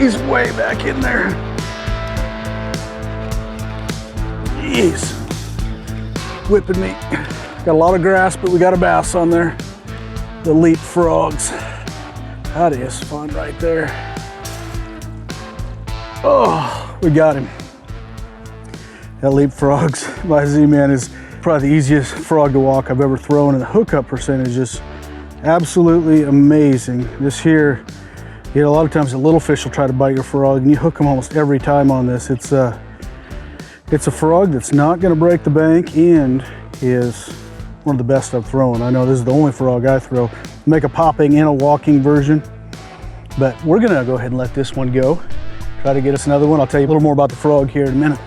He's way back in there. Jeez. Whipping me. Got a lot of grass, but we got a bass on there. The leap frogs. That is fun right there. Oh, we got him. That leap frogs by Z-Man is probably the easiest frog to walk I've ever thrown, and the hookup percentage is absolutely amazing. This here, you know, a lot of times the little fish will try to bite your frog, and you hook them almost every time on this. It's a frog that's not going to break the bank and is one of the best I've thrown. I know this is the only frog I throw. Make a popping and a walking version, but we're going to go ahead and let this one go. Try to get us another one. I'll tell you a little more about the frog here in a minute.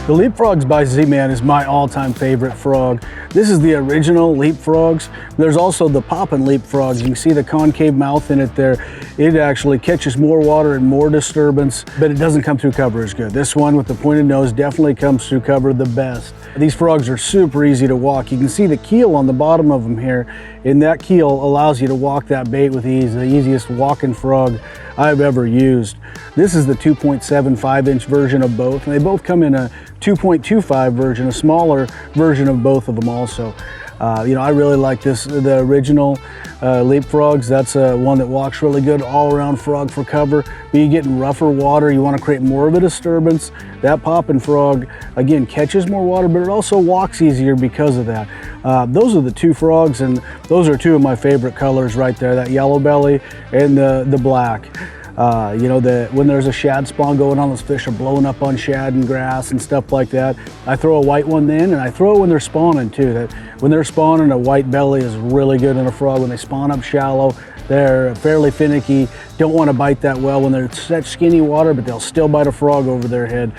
The leap frogs by Z-Man is my all-time favorite frog. This is the original leap frogs. There's also the poppin' leap frogs. You can see the concave mouth in it there. It actually catches more water and more disturbance, but it doesn't come through cover as good. This one with the pointed nose definitely comes through cover the best. These frogs are super easy to walk. You can see the keel on the bottom of them here, and that keel allows you to walk that bait with ease. The easiest walking frog I've ever used. This is the 2.75-inch version of both, and they both come in a 2.25 version, a smaller version of both of them also. You know, I really like this, the original leap frogs. That's one that walks really good all around frog for cover. But you get in rougher water, you want to create more of a disturbance. That poppin' frog, again, catches more water, but it also walks easier because of that. Those are the two frogs, and those are two of my favorite colors right there, that yellow belly and the black. You know, when there's a shad spawn going on, those fish are blowing up on shad and grass and stuff like that. I throw a white one then, and I throw it when they're spawning too. That when they're spawning, a white belly is really good in a frog. When they spawn up shallow, they're fairly finicky, don't want to bite that well when they're such skinny water, but they'll still bite a frog over their head.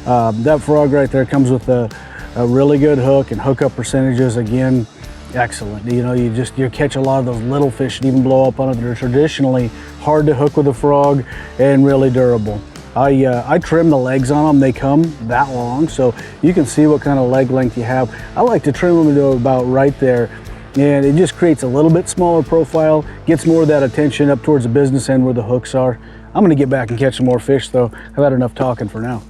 That frog right there comes with a really good hook, and hookup percentages, again, excellent. You know, you catch a lot of those little fish that even blow up on it. They're traditionally hard to hook with a frog and really durable. I trim the legs on them. They come that long, so you can see what kind of leg length you have. I like to trim them to about right there, and it just creates a little bit smaller profile, gets more of that attention up towards the business end where the hooks are. I'm gonna get back and catch some more fish though. I've had enough talking for now.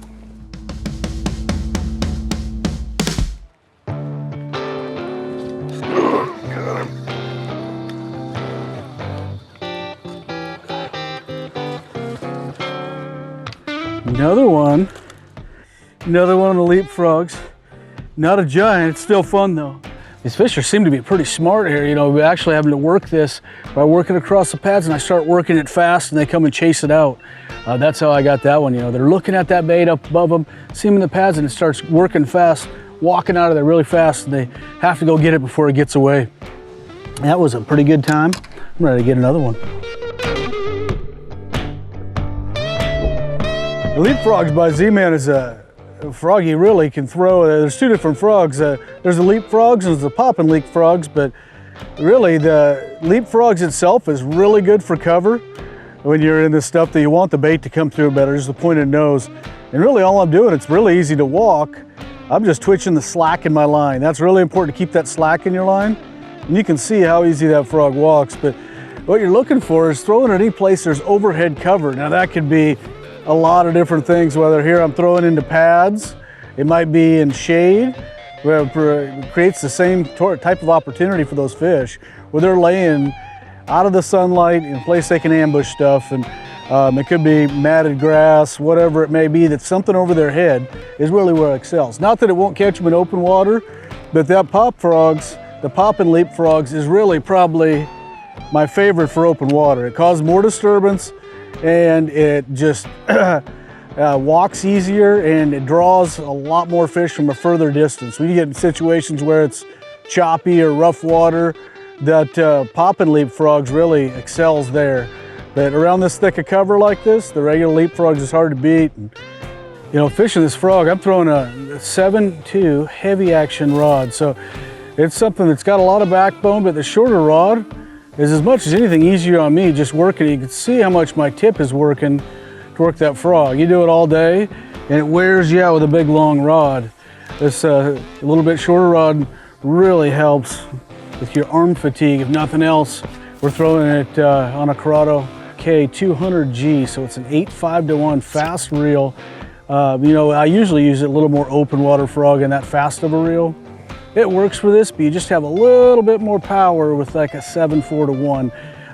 Another one of the leap frogs. Not a giant, it's still fun though. These fish seem to be pretty smart here. You know, we're actually having to work this by working across the pads, and I start working it fast and they come and chase it out. That's how I got that one. You know, they're looking at that bait up above them, see them in the pads, and it starts working fast, walking out of there really fast, and they have to go get it before it gets away. That was a pretty good time. I'm ready to get another one. The leap frogs by Z-Man is a frog you really can throw. There's two different frogs. There's the leap frogs and there's the poppin' leap frogs, but really the leap frogs itself is really good for cover when you're in this stuff that you want the bait to come through better, just the pointed nose. And really all I'm doing, it's really easy to walk. I'm just twitching the slack in my line. That's really important to keep that slack in your line. And you can see how easy that frog walks, but what you're looking for is throwing it any place there's overhead cover. Now that could be a lot of different things, whether here I'm throwing into pads, it might be in shade, where it creates the same type of opportunity for those fish, where they're laying out of the sunlight in a place they can ambush stuff, and it could be matted grass, whatever it may be, that's something over their head is really where it excels. Not that it won't catch them in open water, but that the poppin' leap frogs is really probably my favorite for open water. It causes more disturbance, and it just walks easier, and it draws a lot more fish from a further distance. When you get in situations where it's choppy or rough water, that poppin' leap frogs really excels there. But around this thick of cover like this, the regular leap frogs is hard to beat. And, you know, fishing this frog, I'm throwing a 7.2 heavy action rod. So it's something that's got a lot of backbone, but the shorter rod is as much as anything easier on me just working. You can see how much my tip is working to work that frog. You do it all day and it wears you out with a big long rod. This a little bit shorter rod really helps with your arm fatigue, if nothing else, We're throwing it on a Corrado K200G, so it's an 8.5-to-1 fast reel. You know, I usually use it a little more open water frog and that fast of a reel. It works for this, but you just have a little bit more power with like a 7.4-to-1.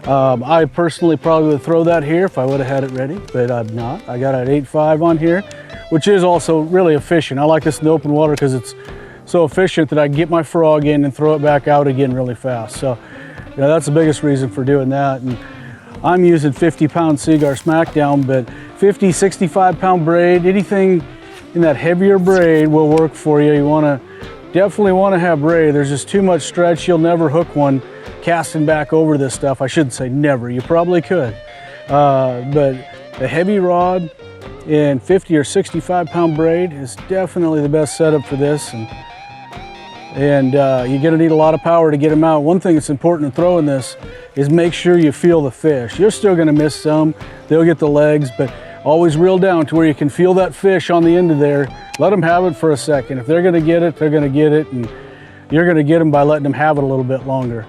I personally probably would throw that here if I would have had it ready, but I'm not. I got an 8.5 on here, which is also really efficient. I like this in the open water because it's so efficient that I can get my frog in and throw it back out again really fast. So, you know, that's the biggest reason for doing that. And I'm using 50-pound Seaguar Smackdown, but 50, 65-pound braid, anything in that heavier braid will work for you. You definitely want to have braid. There's just too much stretch. You'll never hook one casting back over this stuff. I shouldn't say never. You probably could. But the heavy rod and 50 or 65-pound braid is definitely the best setup for this. And you're going to need a lot of power to get them out. One thing that's important in throwing this is make sure you feel the fish. You're still going to miss some. They'll get the legs, but always reel down to where you can feel that fish on the end of there. Let them have it for a second. If they're going to get it, they're going to get it, and you're going to get them by letting them have it a little bit longer.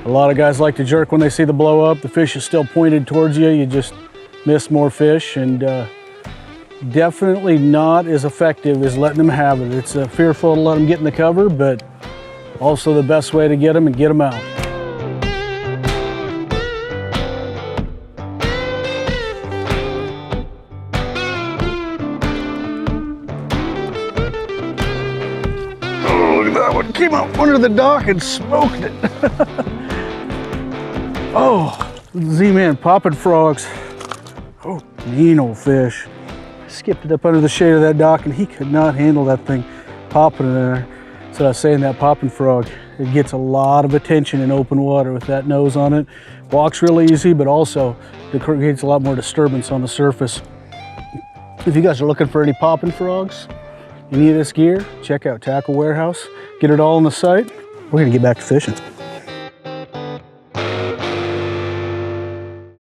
A lot of guys like to jerk when they see the blow up. The fish is still pointed towards you. You just miss more fish, and definitely not as effective as letting them have it. It's fearful to let them get in the cover, but also the best way to get them and get them out. Oh, look at that one. Came out under the dock and smoked it. Oh, Z-Man popping frogs. Oh, mean old fish. Skipped it up under the shade of that dock and he could not handle that thing popping in there. So I was saying, that popping frog, it gets a lot of attention in open water with that nose on it. Walks real easy, but also it creates a lot more disturbance on the surface. If you guys are looking for any popping frogs, any of this gear, check out Tackle Warehouse. Get it all on the site. We're gonna get back to fishing.